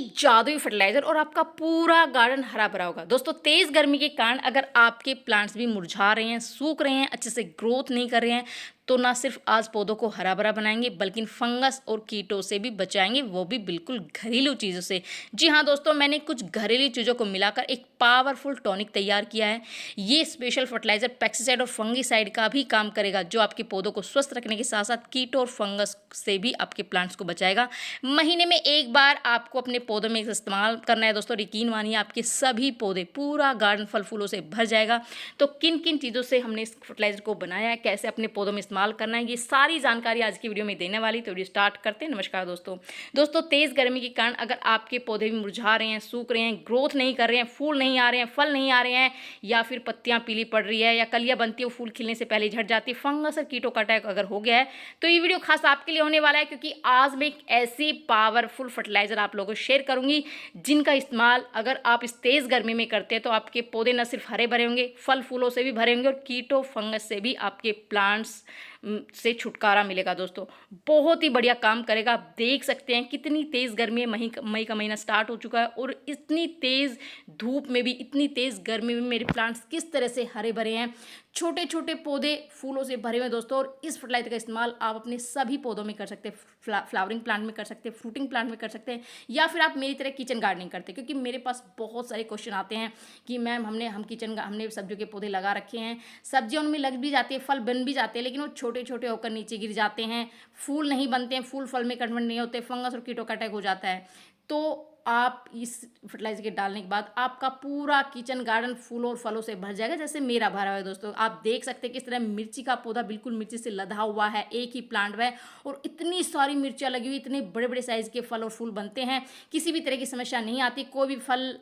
एक जादुई फर्टिलाइजर और आपका पूरा गार्डन हरा भरा होगा। दोस्तों तेज गर्मी के कारण अगर आपके प्लांट्स भी मुरझा रहे हैं, सूख रहे हैं, अच्छे से ग्रोथ नहीं कर रहे हैं, तो ना सिर्फ आज पौधों को हरा भरा बनाएंगे बल्कि फंगस और कीटों से भी बचाएंगे, वो भी बिल्कुल घरेलू चीज़ों से। जी हाँ दोस्तों, मैंने कुछ घरेलू चीज़ों को मिलाकर एक पावरफुल टॉनिक तैयार किया है। ये स्पेशल फर्टिलाइजर पेस्टिसाइड और फंगिसाइड का भी काम करेगा, जो आपके पौधों को स्वस्थ रखने के साथ साथ कीटों और फंगस से भी आपके प्लांट्स को बचाएगा। महीने में एक बार आपको अपने पौधों में इस्तेमाल करना है दोस्तों। यकीन मानिए आपके सभी पौधे, पूरा गार्डन फल फूलों से भर जाएगा। तो किन किन चीज़ों से हमने इस फर्टिलाइजर को बनाया है, कैसे अपने पौधों में इस्तेमाल करना है, ये सारी जानकारी आज की वीडियो में देने वाली। तो वीडियो स्टार्ट करते हैं। नमस्कार दोस्तों तेज़ गर्मी के कारण अगर आपके पौधे भी मुरझा रहे हैं, सूख रहे हैं, ग्रोथ नहीं कर रहे हैं, फूल नहीं आ रहे हैं, फल नहीं आ रहे हैं, या फिर पत्तियां पीली पड़ रही है, या कलियां बनती है वो फूल खिलने से पहले झड़ जाती है, फंगस और कीटों का अटैक अगर हो गया है, तो ये वीडियो खास आपके लिए होने वाला है। क्योंकि आज मैं एक ऐसी पावरफुल फर्टिलाइजर आप लोगों को शेयर करूंगी जिनका इस्तेमाल अगर आप इस तेज़ गर्मी में करते हैं तो आपके पौधे न सिर्फ हरे भरे होंगे, फल फूलों से भी भरे होंगे और कीटों फंगस से भी आपके प्लांट्स से छुटकारा मिलेगा। दोस्तों बहुत ही बढ़िया काम करेगा। आप देख सकते हैं कितनी तेज़ गर्मी है, मई का महीना स्टार्ट हो चुका है और इतनी तेज़ धूप में भी, इतनी तेज़ गर्मी में मेरे प्लांट्स किस तरह से हरे भरे हैं, छोटे छोटे पौधे फूलों से भरे हुए हैं दोस्तों। और इस फर्टिलाइजर का इस्तेमाल आप अपने सभी पौधों में कर सकते हैं, फ्लावरिंग प्लांट में कर सकते हैं, फ्रूटिंग प्लांट में कर सकते हैं, या फिर आप मेरी तरह किचन गार्डनिंग करते हैं। क्योंकि मेरे पास बहुत सारे क्वेश्चन आते हैं कि मैम हमने सब्जियों के पौधे लगा रखे हैं, सब्जियां उनमें लग भी जाती है, फल बन भी जाते हैं, लेकिन वो छोटे छोटे होकर नीचे गिर जाते हैं, फूल नहीं बनते हैं, फूल फल में कन्वर्ट नहीं होते, फंगस और कीटों का अटैक हो जाता है। तो आप इस फर्टिलाइजर के डालने के बाद आपका पूरा किचन गार्डन फूलों और फलों से भर जाएगा, जैसे मेरा भरा हुआ है। दोस्तों आप देख सकते हैं किस तरह मिर्ची का पौधा बिल्कुल मिर्ची से लदा हुआ है, एक ही प्लांट है और इतनी सारी मिर्चियाँ लगी हुई, इतने बड़े बड़े साइज़ के फल और फूल बनते हैं, किसी भी तरह की समस्या नहीं आती, कोई भी फल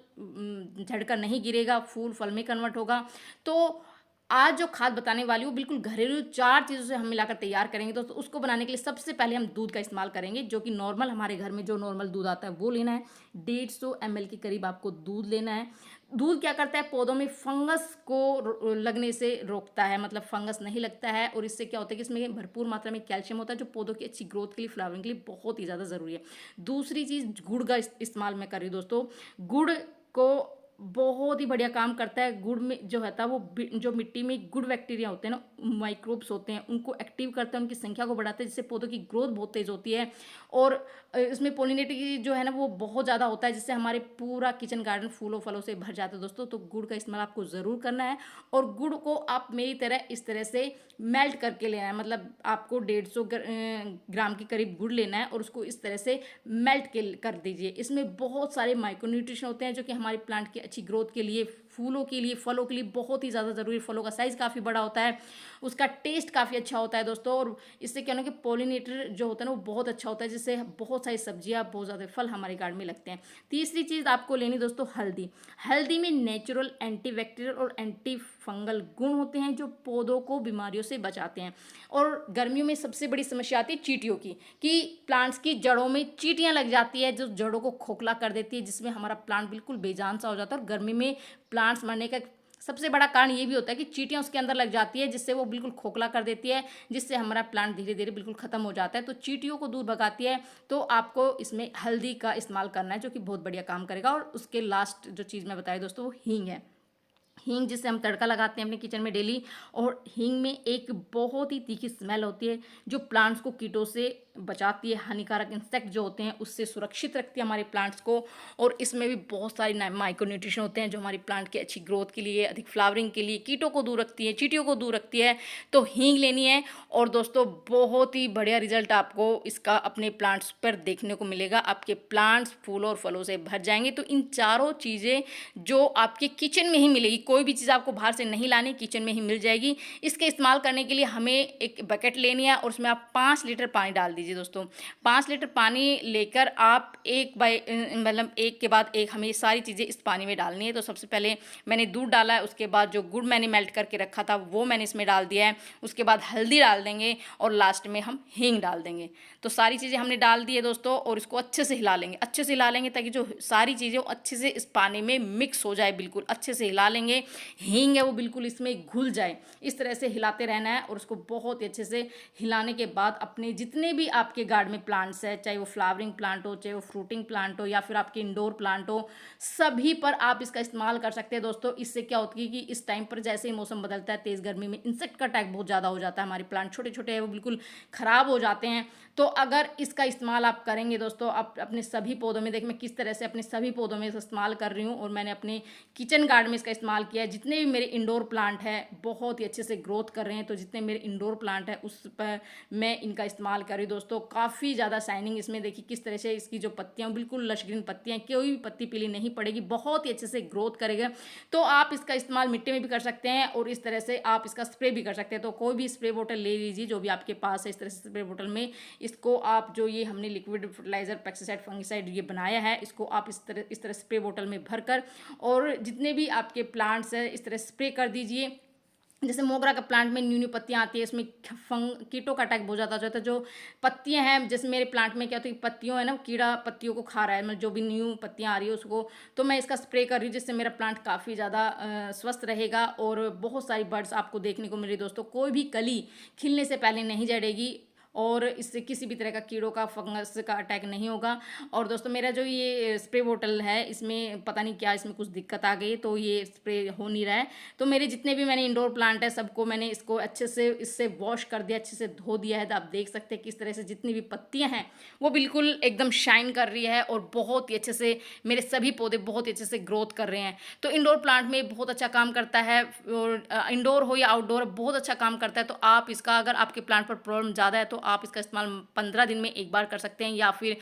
झड़कर नहीं गिरेगा, फूल फल में कन्वर्ट होगा। तो आज जो खाद बताने वाली हूँ बिल्कुल घरेलू 4 चीज़ों से हम मिलाकर तैयार करेंगे। तो उसको बनाने के लिए सबसे पहले हम दूध का इस्तेमाल करेंगे, जो कि नॉर्मल हमारे घर में जो नॉर्मल दूध आता है वो लेना है। 150 ml के करीब आपको दूध लेना है। दूध क्या करता है, पौधों में फंगस को लगने से रोकता है, मतलब फंगस नहीं लगता है। और इससे क्या होता है कि इसमें भरपूर मात्रा में कैल्शियम होता है, जो पौधों की अच्छी ग्रोथ के लिए, फ्लावरिंग के लिए बहुत ही ज़्यादा ज़रूरी है। दूसरी चीज़ गुड़ का इस्तेमाल मैं कर रही हूँ दोस्तों। गुड़ को बहुत ही बढ़िया काम करता है। गुड़ में जो होता है वो जो मिट्टी में गुड बैक्टीरिया होते हैं ना, माइक्रोब्स होते हैं, उनको एक्टिव करता है, उनकी संख्या को बढ़ाता है, जिससे पौधों की ग्रोथ बहुत तेज़ होती है। और इसमें पोलिनेटर जो है ना वो बहुत ज़्यादा होता है, जिससे हमारे पूरा किचन गार्डन फूलों फलों से भर जाता है दोस्तों। तो गुड़ का इस्तेमाल आपको ज़रूर करना है। और गुड़ को आप मेरी तरह इस तरह से मेल्ट करके लेना है, मतलब आपको 150 ग्राम के करीब गुड़ लेना है और उसको इस तरह से मेल्ट कर दीजिए। इसमें बहुत सारे माइक्रोन्यूट्रिशन होते हैं जो कि हमारे प्लांट की अच्छी ग्रोथ के लिए, फूलों के लिए, फलों के लिए बहुत ही ज़्यादा ज़रूरी है। फलों का साइज़ काफ़ी बड़ा होता है, उसका टेस्ट काफ़ी अच्छा होता है दोस्तों। और इससे क्या होना कि पॉलिनेटर जो होता है ना वो बहुत अच्छा होता है, जिससे बहुत सारी सब्जियां, बहुत ज़्यादा फल हमारे गार्डन में लगते हैं। तीसरी चीज़ आपको लेनी दोस्तों हल्दी। हल्दी में नेचुरल एंटीबैक्टीरियल और एंटी फंगल गुण होते हैं, जो पौधों को बीमारियों से बचाते हैं। और गर्मियों में सबसे बड़ी समस्या आती है चींटियों की, कि प्लांट्स की जड़ों में चींटियां लग जाती है, जो जड़ों को खोखला कर देती है, जिसमें हमारा प्लांट बिल्कुल बेजान सा हो जाता है। और गर्मी में प्लांट्स मरने का सबसे बड़ा कारण ये भी होता है कि चींटियां उसके अंदर लग जाती है, जिससे वो बिल्कुल खोखला कर देती है, जिससे हमारा प्लांट धीरे धीरे बिल्कुल ख़त्म हो जाता है। तो चींटियों को दूर भगाती है। तो आपको इसमें हल्दी का इस्तेमाल करना है, जो कि बहुत बढ़िया काम करेगा। और उसके लास्ट जो चीज़ मैं बताई दोस्तों वो हींग है। हींग जिससे हम तड़का लगाते हैं अपने किचन में डेली। और हींग में एक बहुत ही तीखी स्मेल होती है, जो प्लांट्स को कीटों से बचाती है, हानिकारक इंसेक्ट जो होते हैं उससे सुरक्षित रखती है हमारे प्लांट्स को। और इसमें भी बहुत सारी माइक्रो न्यूट्रिशन होते हैं, जो हमारी प्लांट की अच्छी ग्रोथ के लिए, अधिक फ्लावरिंग के लिए, कीटों को दूर रखती है, चींटियों को दूर रखती है। तो हींग लेनी है। और दोस्तों बहुत ही बढ़िया रिजल्ट आपको इसका अपने प्लांट्स पर देखने को मिलेगा। आपके प्लांट्स फूलों और फलों से भर जाएंगे। तो इन चारों चीज़ें जो आपके किचन में ही मिलेगी, कोई भी चीज़ आपको बाहर से नहीं लानी, किचन में ही मिल जाएगी। इसके इस्तेमाल करने के लिए हमें एक बकेट लेनी है और उसमें आप 5 लीटर पानी डाल दीजिए दोस्तों। 5 लीटर पानी लेकर आप एक के बाद एक हमें सारी चीज़ें इस पानी में डालनी है। तो सबसे पहले मैंने दूध डाला है, उसके बाद जो गुड़ मैंने मेल्ट करके रखा था वो मैंने इसमें डाल दिया है, उसके बाद हल्दी डाल देंगे और लास्ट में हम हींग डाल देंगे। तो सारी चीज़ें हमने डाल दी है दोस्तों और इसको अच्छे से हिला लेंगे, अच्छे से हिला लेंगे, ताकि जो सारी चीज़ें अच्छे से इस पानी में मिक्स हो जाए, बिल्कुल अच्छे से हिला लेंगे। में हींग है वो बिल्कुल इसमें घुल जाए। इस तरह से हिलाते रहना है और उसको बहुत ही अच्छे से हिलाने के बाद अपने जितने भी आपके गार्डन में प्लांट्स है, चाहे वो फ्लावरिंग प्लांट हो, चाहे वो फ्रूटिंग प्लांट हो या फिर आपके इंडोर प्लांट हो, सभी पर आप इसका इस्तेमाल कर सकते हैं दोस्तों। इससे क्या होती है कि इस टाइम पर जैसे ही मौसम बदलता है, तेज़ गर्मी में इंसेक्ट का अटैक बहुत ज़्यादा हो जाता है, हमारे प्लांट छोटे छोटे हैं वो बिल्कुल ख़राब हो जाते हैं। तो अगर इसका इस्तेमाल आप करेंगे दोस्तों, आप अपने सभी पौधों में, देख मैं किस तरह से अपने सभी पौधों में इसका इस्तेमाल कर रही हूँ और मैंने अपने किचन गार्डन में इसका इस्तेमाल किया है। जितने भी मेरे इंडोर प्लांट हैं बहुत ही अच्छे से ग्रोथ कर रहे हैं, तो जितने मेरे इंडोर प्लांट है उस पर मैं इनका इस्तेमाल कर रही हूँ दोस्तों। काफ़ी ज़्यादा शाइनिंग इसमें, देखिए किस तरह से इसकी जो पत्तियाँ बिल्कुल लश ग्रीन पत्तियाँ, कोई भी पत्ती पीली नहीं पड़ेगी, बहुत ही अच्छे से ग्रोथ करेगा। तो आप इसका इस्तेमाल मिट्टी में भी कर सकते हैं और इस तरह से आप इसका स्प्रे भी कर सकते हैं। तो कोई भी स्प्रे बोतल ले लीजिए जो भी आपके पास है, इस तरह से स्प्रे बोतल में इसको आप, जो ये हमने लिक्विड फर्टिलाइजर पेस्टिसाइड फंगिसाइड ये बनाया है, इसको आप इस तरह स्प्रे बोतल में भरकर और जितने भी आपके प्लांट्स है इस तरह स्प्रे कर दीजिए। जैसे मोगरा का प्लांट में न्यू न्यू पत्तियां आती है, इसमें कीटों का अटैक बहुत ज़्यादा हो जाता है। जो पत्तियां हैं, जैसे मेरे प्लांट में क्या होता है, पत्तियों है ना, कीड़ा पत्तियों को खा रहा है, मतलब जो भी न्यू पत्तियां आ रही है उसको, तो मैं इसका स्प्रे कर रही हूँ जिससे मेरा प्लांट काफ़ी ज़्यादा स्वस्थ रहेगा और बहुत सारी बर्ड्स आपको देखने को मिल रही है दोस्तों। कोई भी कली खिलने से पहले नहीं जड़ेगी और इससे किसी भी तरह का कीड़ों का फंगस का अटैक नहीं होगा। और दोस्तों मेरा जो ये स्प्रे बोतल है, इसमें पता नहीं क्या इसमें कुछ दिक्कत आ गई तो ये स्प्रे हो नहीं रहा है। तो मेरे जितने भी मैंने इंडोर प्लांट है सबको मैंने इसको अच्छे से इससे वॉश कर दिया, अच्छे से धो दिया है। तो आप देख सकते हैं किस तरह से जितनी भी पत्तियां हैं वो बिल्कुल एकदम शाइन कर रही है और बहुत ही अच्छे से मेरे सभी पौधे बहुत ही अच्छे से ग्रोथ कर रहे हैं। तो इंडोर प्लांट में बहुत अच्छा काम करता है और इंडोर हो या आउटडोर बहुत अच्छा काम करता है। तो आप इसका, अगर आपके प्लांट पर प्रॉब्लम ज़्यादा है तो आप इसका इस्तेमाल 15 दिन में एक बार कर सकते हैं, या फिर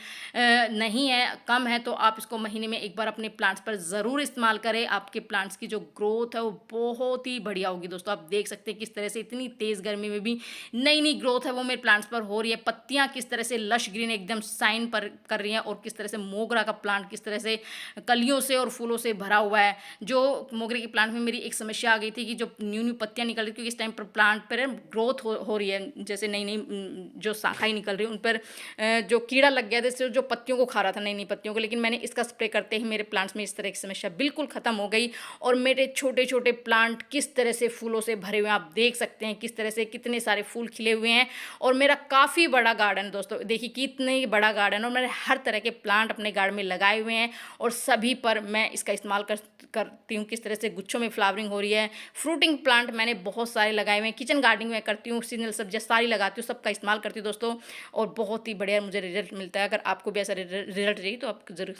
नहीं है, कम है, तो आप इसको महीने में एक बार अपने प्लांट्स पर ज़रूर इस्तेमाल करें। आपके प्लांट्स की जो ग्रोथ है वो बहुत ही बढ़िया होगी दोस्तों। आप देख सकते हैं किस तरह से इतनी तेज़ गर्मी में भी नई नई ग्रोथ है वो मेरे प्लांट्स पर हो रही है। पत्तियाँ किस तरह से लश ग्रीन एकदम साइन पर कर रही हैं और किस तरह से मोगरा का प्लांट किस तरह से कलियों से और फूलों से भरा हुआ है। जो मोगरे के प्लांट में मेरी एक समस्या आ गई थी कि जो न्यू न्यू पत्तियाँ निकल रही, क्योंकि इस टाइम पर प्लांट पर ग्रोथ हो रही है, जैसे नई नई जो शाखाएं निकल रही उन पर जो कीड़ा लग गया था, इससे जो पत्तियों को खा रहा था, नई नई पत्तियों को। लेकिन मैंने इसका स्प्रे करते ही मेरे प्लांट्स में इस तरह की समस्या बिल्कुल खत्म हो गई और मेरे छोटे छोटे प्लांट किस तरह से फूलों से भरे हुए हैं आप देख सकते हैं, किस तरह से कितने सारे फूल खिले हुए हैं। और मेरा काफ़ी बड़ा गार्डन दोस्तों, देखिए कितने बड़ा गार्डन, और मैंने हर तरह के प्लांट अपने गार्डन में लगाए हुए हैं और सभी पर मैं इसका इस्तेमाल करती हूँ। किस तरह से गुच्छों में फ्लावरिंग हो रही है। फ्रूटिंग प्लांट मैंने बहुत सारे लगाए हुए हैं, किचन गार्डनिंग में करती हूँ, सीजनल सब्जियाँ सारी लगाती हूँ, सबका इस्तेमाल करती हूँ दोस्तों और बहुत ही बढ़िया मुझे रिजल्ट मिलता है। अगर आपको भी ऐसा रिजल्ट चाहिए तो आप ज़रूर